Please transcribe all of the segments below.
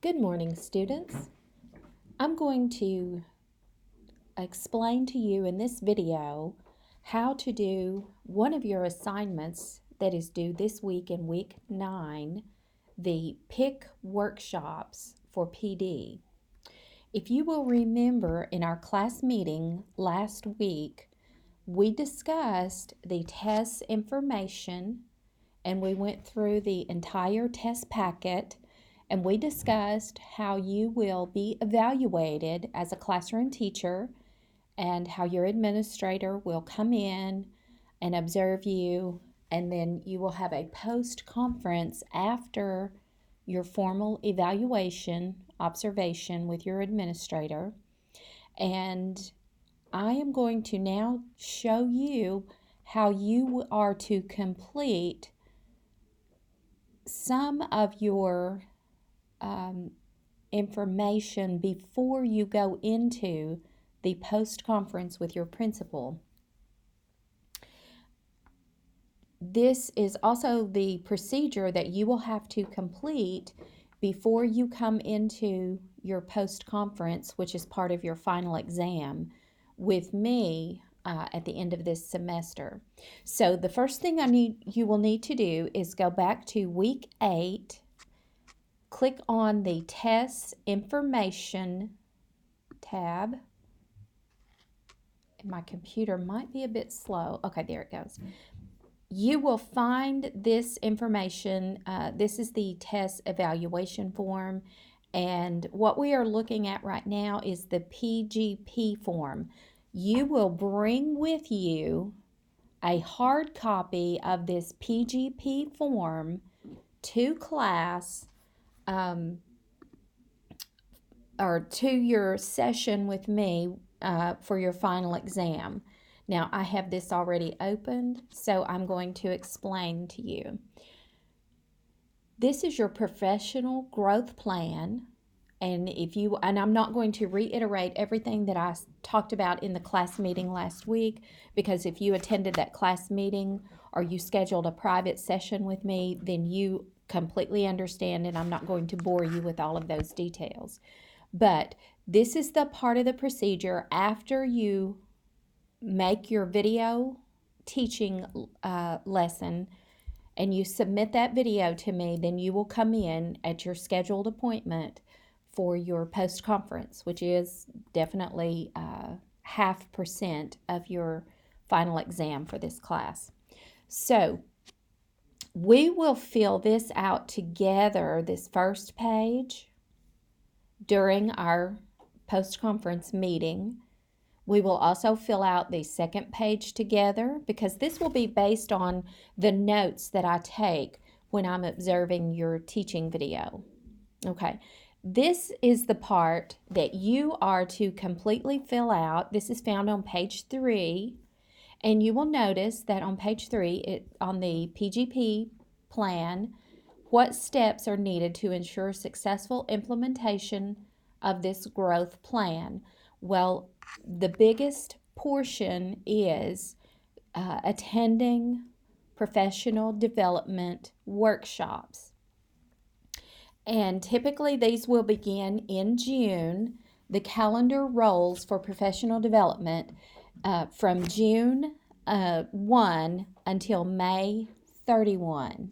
Good morning, students. I'm going to explain to you in this video how to do one of your assignments that is due this week in week 9, the PIC workshops for PD. If you will remember in our class meeting last week, we discussed the test information and we went through the entire test packet and we discussed how you will be evaluated as a classroom teacher and how your administrator will come in and observe you, and then you will have a post conference after your formal evaluation observation with your administrator. And I am going to now show you how you are to complete some of your information before you go into the post conference with your principal. This is also the procedure that you will have to complete before you come into your post conference, which is part of your final exam with me at the end of this semester. So the first thing you will need to do is go back to week 8. Click on the Test Information tab. My computer might be a bit slow. Okay, there it goes. You will find this information. This is the test evaluation form. And what we are looking at right now is the PGP form. You will bring with you a hard copy of this PGP form to class or to your session with me for your final exam. Now, I have this already opened, so I'm going to explain to you. This is your professional growth plan, and I'm not going to reiterate everything that I talked about in the class meeting last week, because if you attended that class meeting or you scheduled a private session with me, then you completely understand, and I'm not going to bore you with all of those details. But this is the part of the procedure after you make your video teaching lesson and you submit that video to me, then you will come in at your scheduled appointment for your post conference, which is definitely 0.5% of your final exam for this class. So we will fill this out together, this first page, during our post-conference meeting. We will also fill out the second page together because this will be based on the notes that I take when I'm observing your teaching video. Okay, this is the part that you are to completely fill out. This is found on page 3, and you will notice that on page 3, on the PGP plan, what steps are needed to ensure successful implementation of this growth plan? Well, the biggest portion is attending professional development workshops. And typically these will begin in June. The calendar rolls for professional development from June 1 until May 31.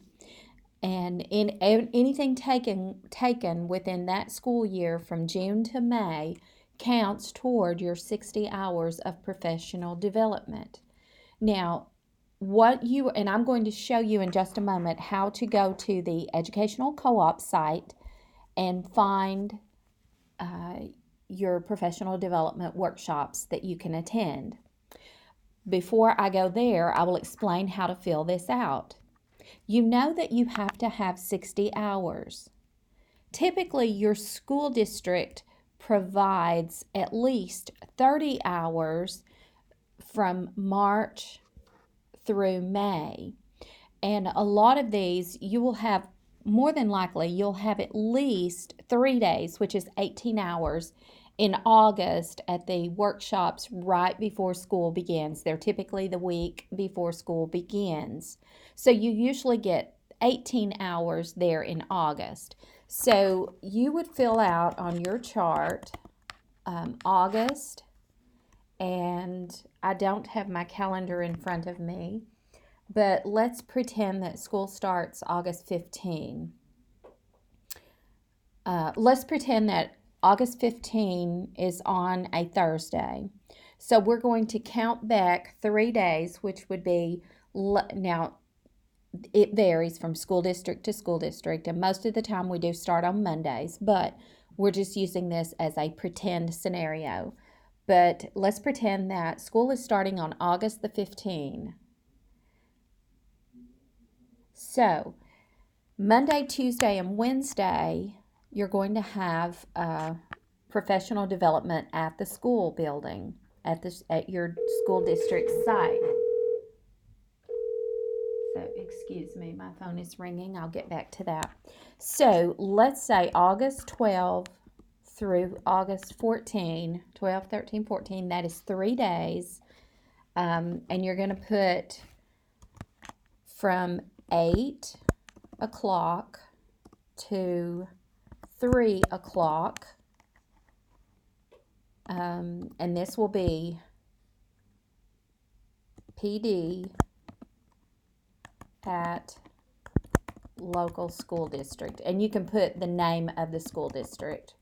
And in anything taken within that school year from June to May counts toward your 60 hours of professional development. Now, and I'm going to show you in just a moment how to go to the educational co-op site and find your professional development workshops that you can attend. Before I go there, I will explain how to fill this out. You know that you have to have 60 hours. Typically, your school district provides at least 30 hours from March through May. And a lot of these, you will have, more than likely, you'll have at least 3 days, which is 18 hours, in August at the workshops right before school begins. They're typically the week before school begins. So you usually get 18 hours there in August. So you would fill out on your chart August, and I don't have my calendar in front of me, but let's pretend that school starts August 15. Let's pretend that August 15 is on a Thursday. So we're going to count back 3 days, which would be, now it varies from school district to school district, and most of the time we do start on Mondays, but we're just using this as a pretend scenario. But let's pretend that school is starting on August the 15th. So Monday, Tuesday, and Wednesday, you're going to have professional development at the school building, at your school district site. So, excuse me, my phone is ringing. I'll get back to that. So, let's say August 12 through August 14, 12, 13, 14, that is 3 days. And you're going to put from 8 o'clock to 3 o'clock. And this will be PD at local school district. And you can put the name of the school district.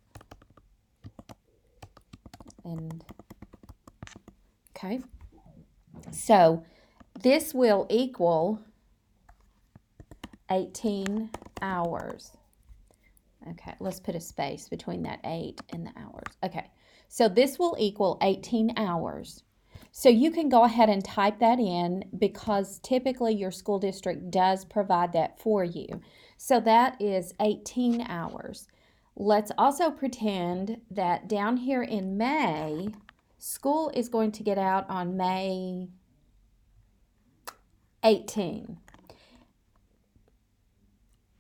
And okay. So this will equal 18 hours. Okay, let's put a space between that 8 and the hours. Okay, so this will equal 18 hours. So you can go ahead and type that in because typically your school district does provide that for you. So that is 18 hours. Let's also pretend that down here in May, school is going to get out on May 18.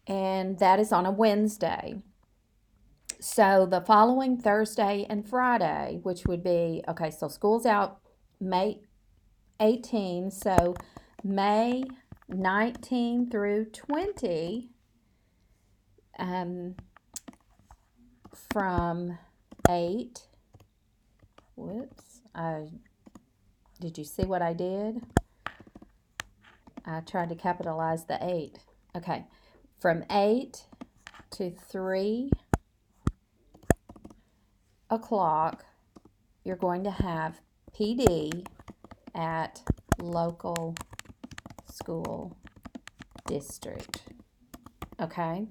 And that is on a Wednesday. So the following Thursday and Friday, which would be, okay, so school's out May 18, so May 19 through 20, from 8, did you see what I did? I tried to capitalize the 8. Okay, from 8 to 3 o'clock, you're going to have PD at local school district. Okay,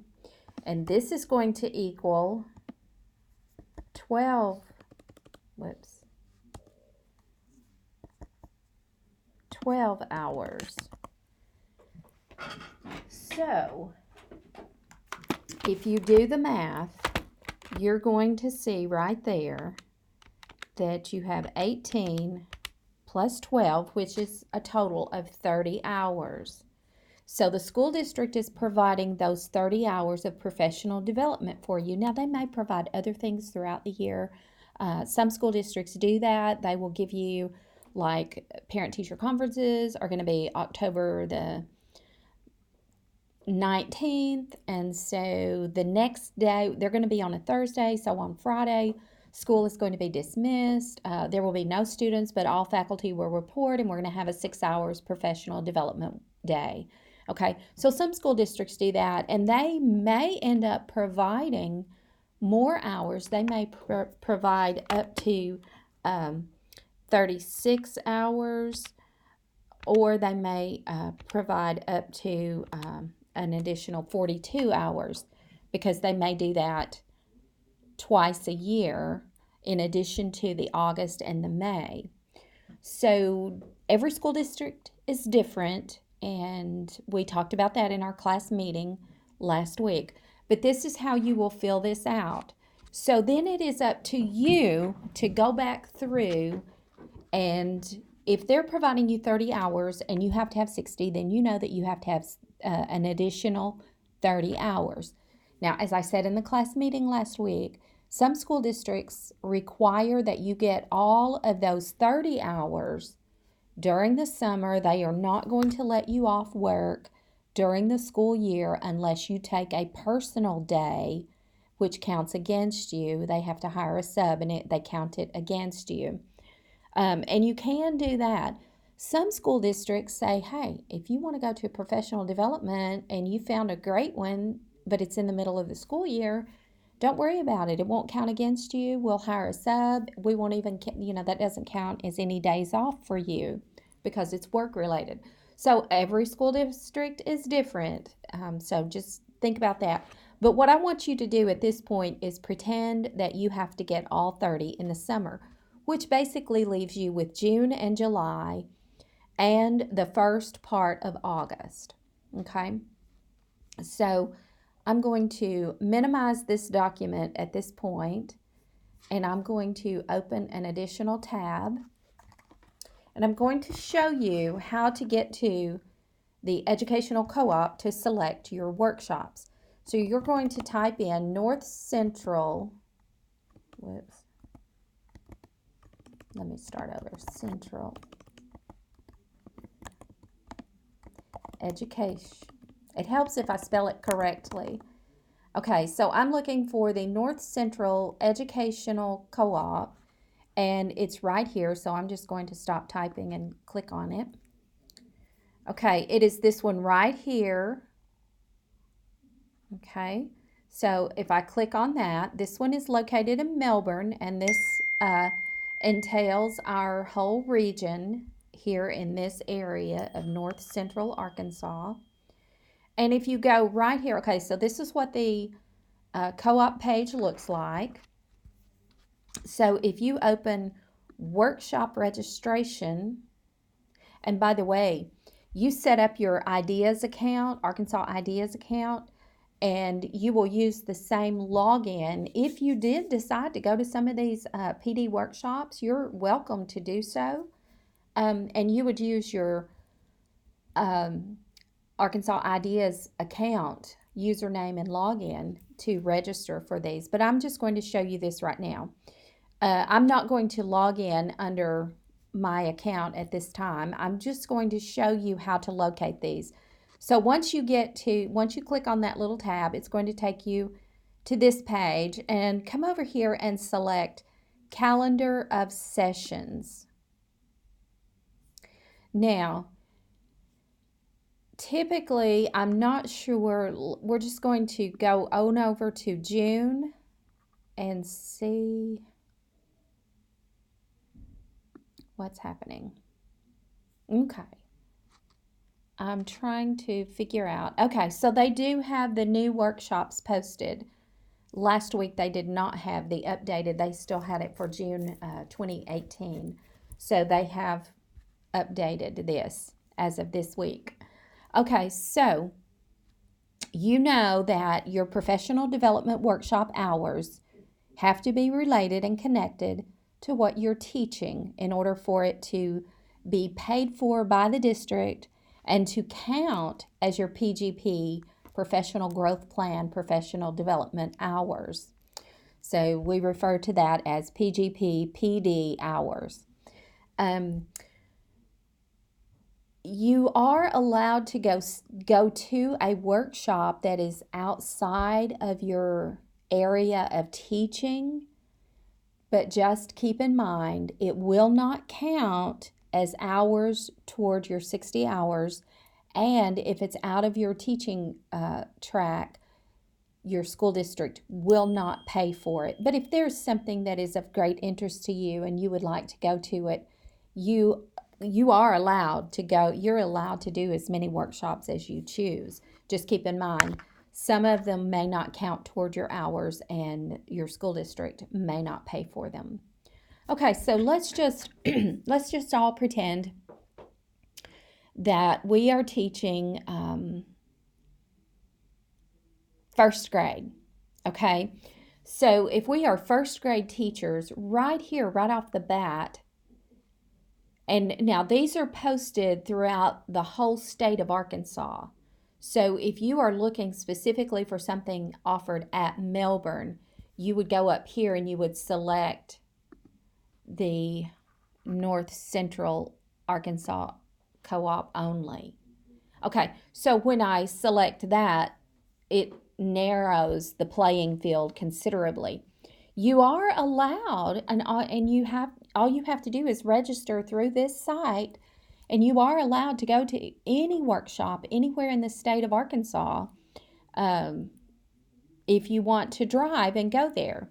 and this is going to equal 12 hours. So if you do the math, you're going to see right there that you have 18 plus 12, which is a total of 30 hours. So the school district is providing those 30 hours of professional development for you. Now, they may provide other things throughout the year. Some school districts do that. They will give you, like, parent-teacher conferences are going to be October the 19th, and so the next day, they're going to be on a Thursday, so on Friday, school is going to be dismissed. There will be no students, but all faculty will report, and we're going to have a 6 hours professional development day. Okay, so some school districts do that, and they may end up providing more hours. They may provide up to 36 hours, or they may provide up to an additional 42 hours, because they may do that twice a year in addition to the August and the May. So every school district is different, and we talked about that in our class meeting last week. But this is how you will fill this out. So then it is up to you to go back through, and if they're providing you 30 hours and you have to have 60, then you know that you have to have an additional 30 hours. Now, as I said in the class meeting last week, some school districts require that you get all of those 30 hours during the summer. They are not going to let you off work during the school year unless you take a personal day, which counts against you. They have to hire a sub and they count it against you. And you can do that. Some school districts say, hey, if you want to go to professional development and you found a great one, but it's in the middle of the school year, don't worry about it. It won't count against you. We'll hire a sub. We won't even, that doesn't count as any days off for you because it's work related. So every school district is different. So just think about that. But what I want you to do at this point is pretend that you have to get all 30 in the summer, which basically leaves you with June and July and the first part of August. Okay? So I'm going to minimize this document at this point, and I'm going to open an additional tab, and I'm going to show you how to get to the educational co-op to select your workshops. So you're going to type in North Central, let me start over, Central Education. It helps if I spell it correctly. Okay, so I'm looking for the North Central Educational Co-op, and it's right here, so I'm just going to stop typing and click on it. Okay, it is this one right here. Okay, so if I click on that, this one is located in Melbourne, and this entails our whole region here in this area of North Central Arkansas. And if you go right here, okay, so this is what the co-op page looks like. So if you open workshop registration, and by the way, you set up your Ideas account, Arkansas Ideas account, and you will use the same login. If you did decide to go to some of these PD workshops, you're welcome to do so. And you would use your Arkansas Ideas account, username and login to register for these. But I'm just going to show you this right now. I'm not going to log in under my account at this time. I'm just going to show you how to locate these. So once you click on that little tab, it's going to take you to this page, and come over here and select Calendar of Sessions. Now, typically, I'm not sure, we're just going to go on over to June and see what's happening. Okay. I'm trying to figure out. Okay, so they do have the new workshops posted. Last week they did not have the updated. They still had it for June 2018. So they have updated this as of this week. Okay, so you know that your professional development workshop hours have to be related and connected to what you're teaching in order for it to be paid for by the district and to count as your PGP, Professional Growth Plan, Professional Development Hours. So we refer to that as PGP, PD hours. You are allowed to go to a workshop that is outside of your area of teaching, but just keep in mind it will not count as hours toward your 60 hours, and if it's out of your teaching track, your school district will not pay for it. But if there's something that is of great interest to you and you would like to go to it, you are allowed to go. You're allowed to do as many workshops as you choose. Just keep in mind, some of them may not count toward your hours and your school district may not pay for them. Okay, so let's just all pretend that we are teaching first grade. Okay, so if we are first grade teachers, right here, right off the bat, and now these are posted throughout the whole state of Arkansas. So if you are looking specifically for something offered at Melbourne, you would go up here and you would select the North Central Arkansas Co-op only. Okay, so when I select that, it narrows the playing field considerably. You are allowed, and you have all you have to do is register through this site, and you are allowed to go to any workshop anywhere in the state of Arkansas, um, if you want to drive and go there.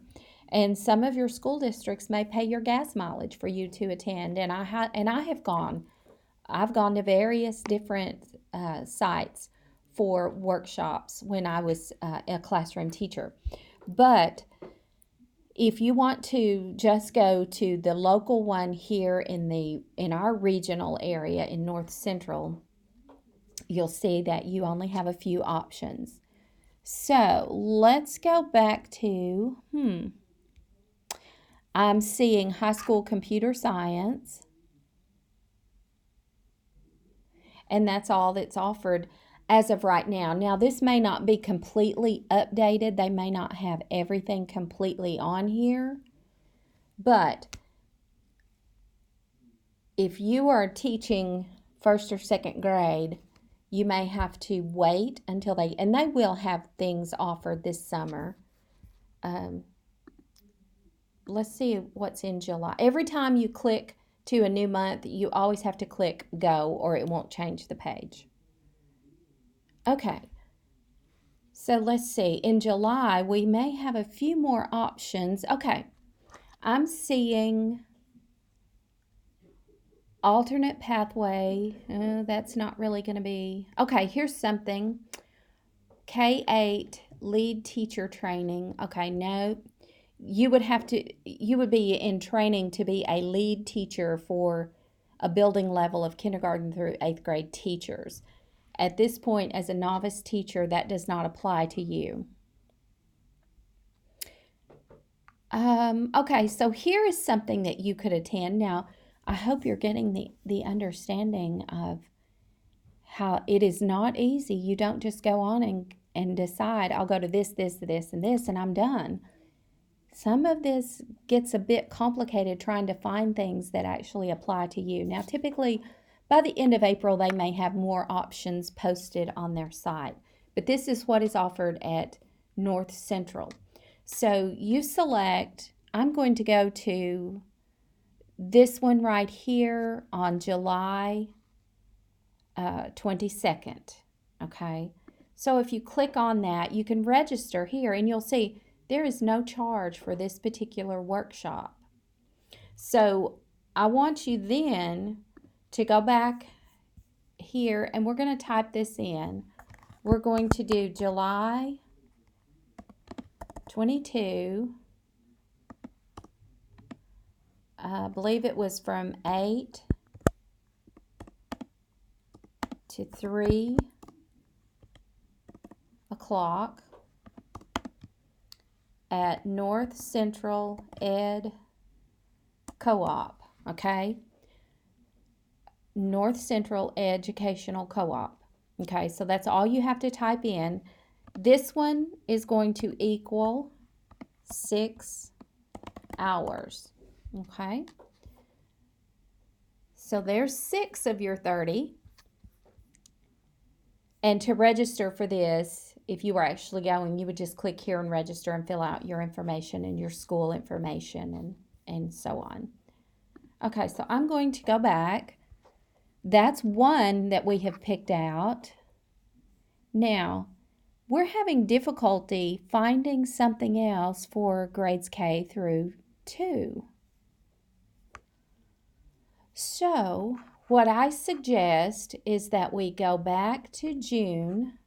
And some of your school districts may pay your gas mileage for you to attend. And I have gone. I've gone to various different sites for workshops when I was a classroom teacher. But if you want to just go to the local one here in our regional area in North Central, you'll see that you only have a few options. So let's go back to, I'm seeing high school computer science, and that's all that's offered as of right now. Now, this may not be completely updated. They may not have everything completely on here, but if you are teaching first or second grade, you may have to wait until and they will have things offered this summer. Let's see what's in July. Every time you click to a new month, you always have to click go or it won't change the page. Okay, so let's see. In July, we may have a few more options. Okay, I'm seeing alternate pathway. That's not really going to be. Okay, here's something. K-8 lead teacher training. Okay, no. You would be in training to be a lead teacher for a building level of kindergarten through 8th grade teachers. At this point, as a novice teacher, that does not apply to you. Okay, so here is something that you could attend. Now, I hope you're getting the understanding of how it is not easy. You don't just go on and decide, I'll go to this, this, this, and this, and I'm done. Some of this gets a bit complicated trying to find things that actually apply to you. Now, typically, by the end of April, they may have more options posted on their site, but this is what is offered at North Central. So you select, I'm going to go to this one right here on July 22nd, okay? So if you click on that, you can register here and you'll see there is no charge for this particular workshop. So I want you then to go back here and we're going to type this in. We're going to do July 22. I believe it was from 8 to 3 o'clock at North Central Ed Co-op, okay? North Central Educational Co-op. Okay, so that's all you have to type in. This one is going to equal 6 hours. Okay, so there's 6 of your 30. And to register for this, if you were actually going, you would just click here and register and fill out your information and your school information and so on. Okay, so I'm going to go back. That's one that we have picked out. Now, we're having difficulty finding something else for grades K through 2. So, what I suggest is that we go back to June.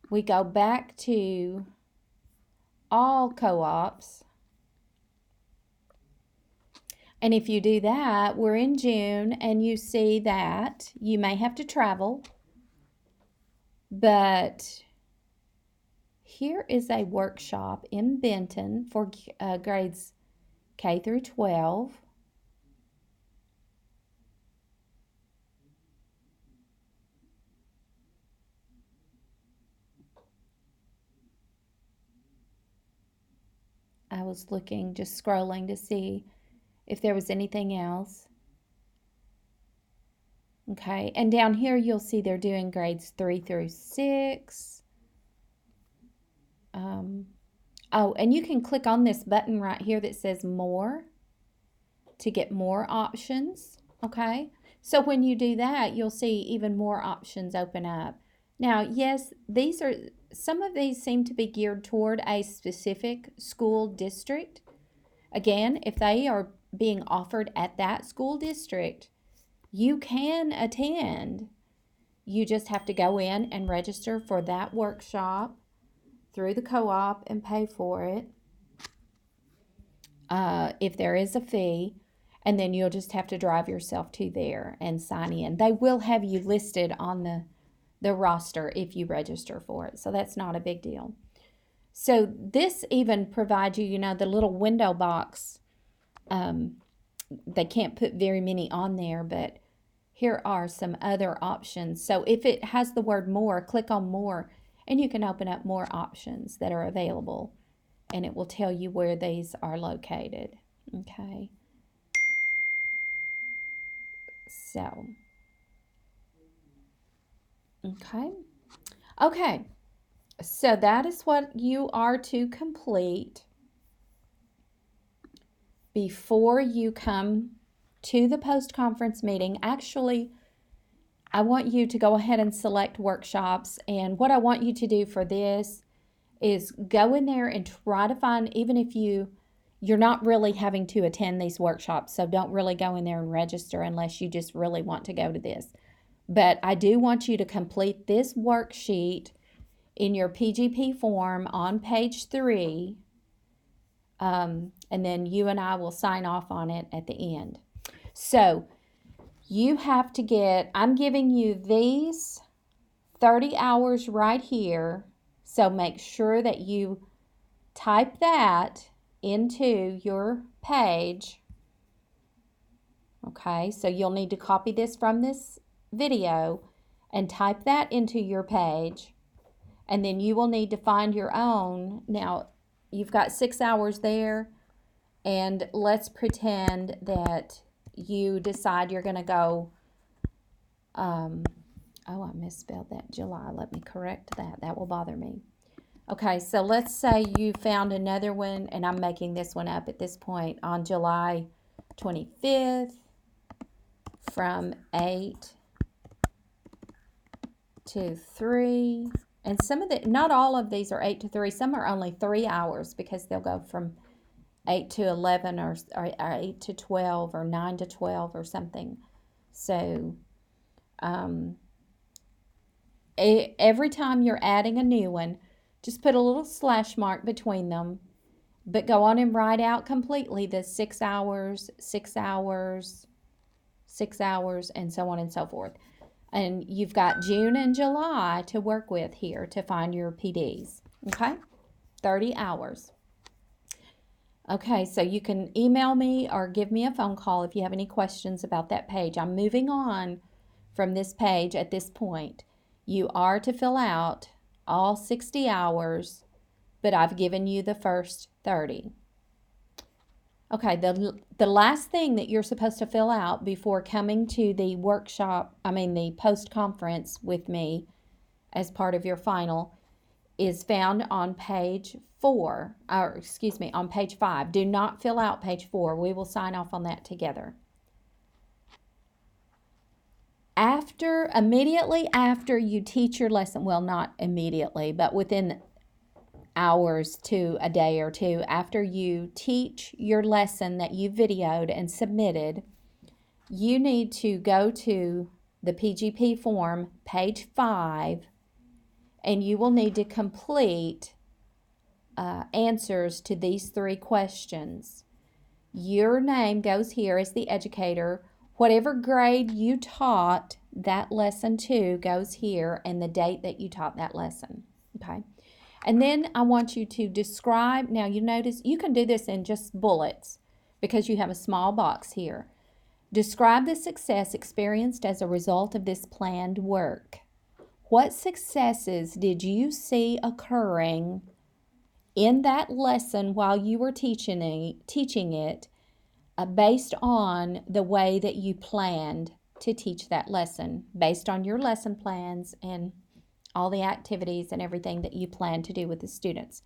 We go back to all co-ops. And if you do that, we're in June and you see that you may have to travel. But here is a workshop in Benton for grades K through 12. I was looking, just scrolling to see if there was anything else. Okay, and down here you'll see they're doing grades 3 through 6. Oh, and you can click on this button right here that says more to get more options, okay? So when you do that, you'll see even more options open up. Now, yes, some of these seem to be geared toward a specific school district. Again, if they are being offered at that school district, you can attend. You just have to go in and register for that workshop through the co-op and pay for it. If there is a fee, and then you'll just have to drive yourself to there and sign in. They will have you listed on the roster if you register for it, so that's not a big deal. So this even provides you, the little window box. They can't put very many on there, but here are some other options. So if it has the word more, click on more, and you can open up more options that are available, and it will tell you where these are located. Okay. So, okay. So that is what you are to complete before you come to the post-conference meeting. Actually, I want you to go ahead and select workshops, and what I want you to do for this is go in there and try to find, even if you're not really having to attend these workshops, so don't really go in there and register unless you just really want to go to this. But I do want you to complete this worksheet in your PGP form on page 3, and then you and I will sign off on it at the end. So you have to I'm giving you these 30 hours right here, so make sure that you type that into your page. Okay, so you'll need to copy this from this video and type that into your page, and then you will need to find your own. Now, you've got 6 hours there, and let's pretend that you decide you're going to go, oh, I misspelled that, July. Let me correct that. That will bother me. Okay, so let's say you found another one, and I'm making this one up at this point, on July 25th from 8 to 3. And not all of these are 8 to 3. Some are only 3 hours because they'll go from 8 to 11 or 8 to 12 or 9 to 12 or something. So every time you're adding a new one, just put a little slash mark between them, but go on and write out completely the 6 hours, 6 hours, 6 hours, and so on and so forth. And you've got June and July to work with here to find your PDs. Okay? 30 hours. Okay, so you can email me or give me a phone call if you have any questions about that page. I'm moving on from this page at this point. You are to fill out all 60 hours, but I've given you the first 30. Okay, the last thing that you're supposed to fill out before coming to the the post-conference with me as part of your final is found on page 4, on page 5. Do not fill out page 4. We will sign off on that together. Immediately after you teach your lesson, well, not immediately, but within hours to a day or two after you teach your lesson that you videoed and submitted, you need to go to the PGP form, page 5, and you will need to complete answers to these 3 questions. Your name goes here as the educator. Whatever grade you taught that lesson to goes here, and the date that you taught that lesson. Okay? And then I want you to describe, now you notice you can do this in just bullets because you have a small box here. Describe the success experienced as a result of this planned work. What successes did you see occurring in that lesson while you were teaching it based on the way that you planned to teach that lesson based on your lesson plans and all the activities and everything that you plan to do with the students.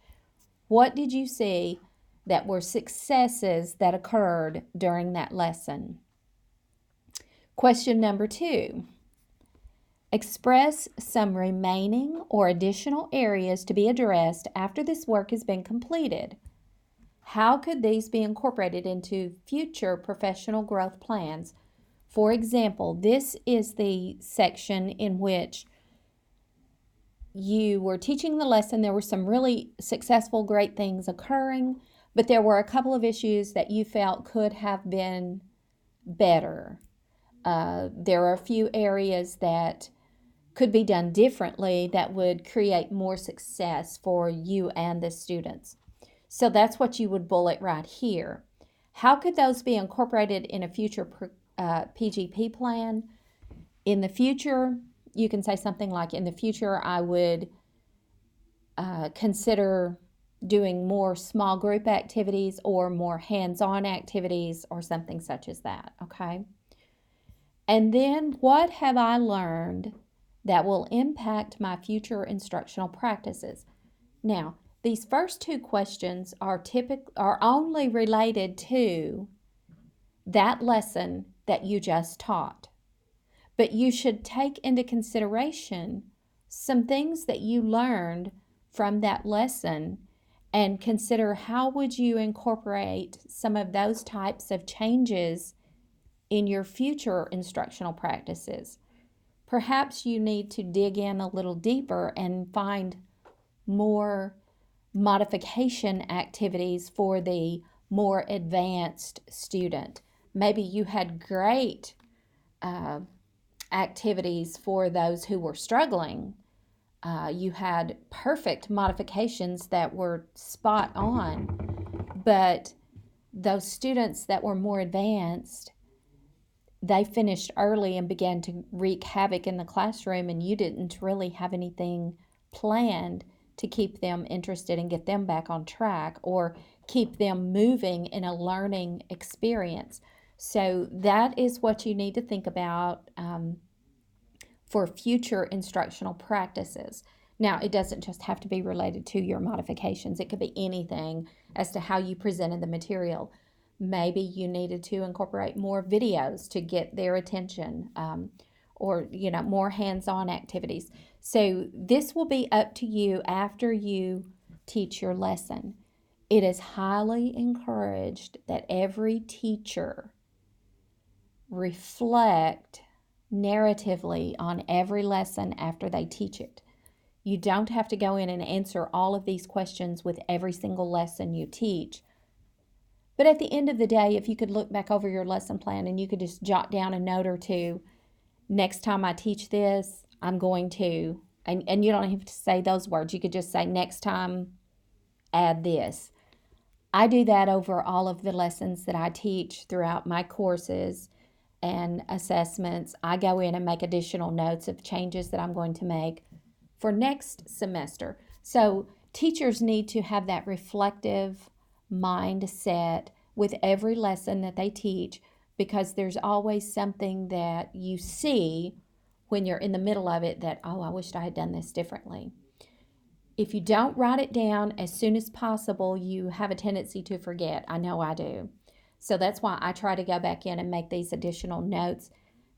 What did you see that were successes that occurred during that lesson? Question number 2. Express some remaining or additional areas to be addressed after this work has been completed. How could these be incorporated into future professional growth plans? For example, this is the section in which you were teaching the lesson. There were some really successful, great things occurring, but there were a couple of issues that you felt could have been better. There are a few areas that could be done differently that would create more success for you and the students. So that's what you would bullet right here. How could those be incorporated in a future PGP plan? In the future, you can say something like, in the future, I would consider doing more small group activities or more hands-on activities or something such as that, okay? And then, what have I learned that will impact my future instructional practices? Now, these first 2 questions are only related to that lesson that you just taught. But you should take into consideration some things that you learned from that lesson and consider how would you incorporate some of those types of changes in your future instructional practices. Perhaps you need to dig in a little deeper and find more modification activities for the more advanced student. Maybe you had great activities for those who were struggling. You had perfect modifications that were spot on, but those students that were more advanced, they finished early and began to wreak havoc in the classroom, and you didn't really have anything planned to keep them interested and get them back on track or keep them moving in a learning experience. So that is what you need to think about for future instructional practices. Now, it doesn't just have to be related to your modifications. It could be anything as to how you presented the material. Maybe you needed to incorporate more videos to get their attention, or more hands-on activities. So this will be up to you after you teach your lesson. It is highly encouraged that every teacher reflect narratively on every lesson after they teach it. You don't have to go in and answer all of these questions with every single lesson you teach. But at the end of the day, if you could look back over your lesson plan and you could just jot down a note or two, next time I teach this, I'm going to, and you don't have to say those words. You could just say, next time, add this. I do that over all of the lessons that I teach throughout my courses and assessments. I go in and make additional notes of changes that I'm going to make for next semester. So teachers need to have that reflective mindset with every lesson that they teach, because there's always something that you see when you're in the middle of it that, oh, I wished I had done this differently. If you don't write it down as soon as possible, you have a tendency to forget. I know I do. So that's why I try to go back in and make these additional notes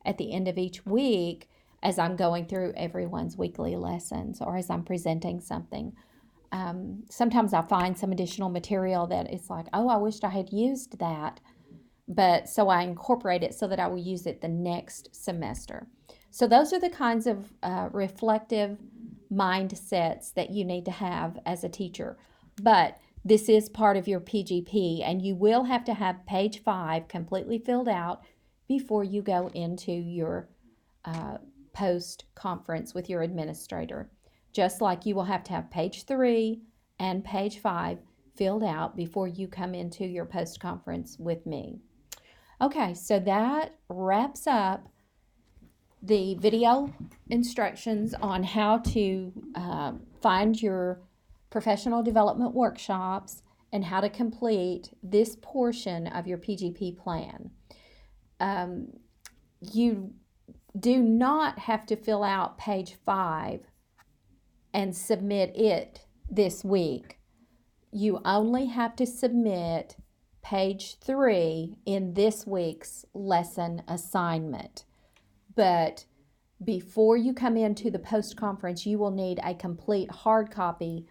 at the end of each week as I'm going through everyone's weekly lessons or as I'm presenting something. Sometimes I find some additional material that it's like, oh, I wished I had used that. But so I incorporate it so that I will use it the next semester. So those are the kinds of reflective mindsets that you need to have as a teacher. But this is part of your PGP, and you will have to have page 5 completely filled out before you go into your post-conference with your administrator. Just like you will have to have page 3 and page 5 filled out before you come into your post-conference with me. Okay, so that wraps up the video instructions on how to find your professional development workshops and how to complete this portion of your PGP plan. You do not have to fill out page 5 and submit it this week. You only have to submit page 3 in this week's lesson assignment. But before you come into the post-conference, you will need a complete hard copy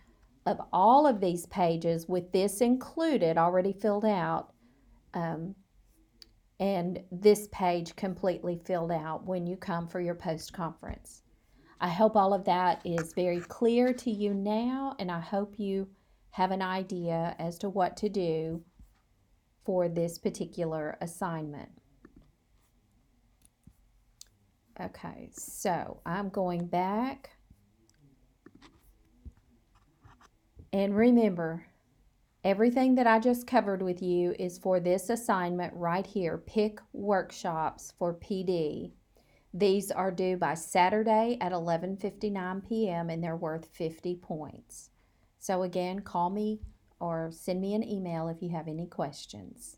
of all of these pages with this included, already filled out, and this page completely filled out when you come for your post-conference. I hope all of that is very clear to you now, and I hope you have an idea as to what to do for this particular assignment. Okay, so I'm going back. And remember, everything that I just covered with you is for this assignment right here, Pick Workshops for PD. These are due by Saturday at 11:59 p.m. and they're worth 50 points. So again, call me or send me an email if you have any questions.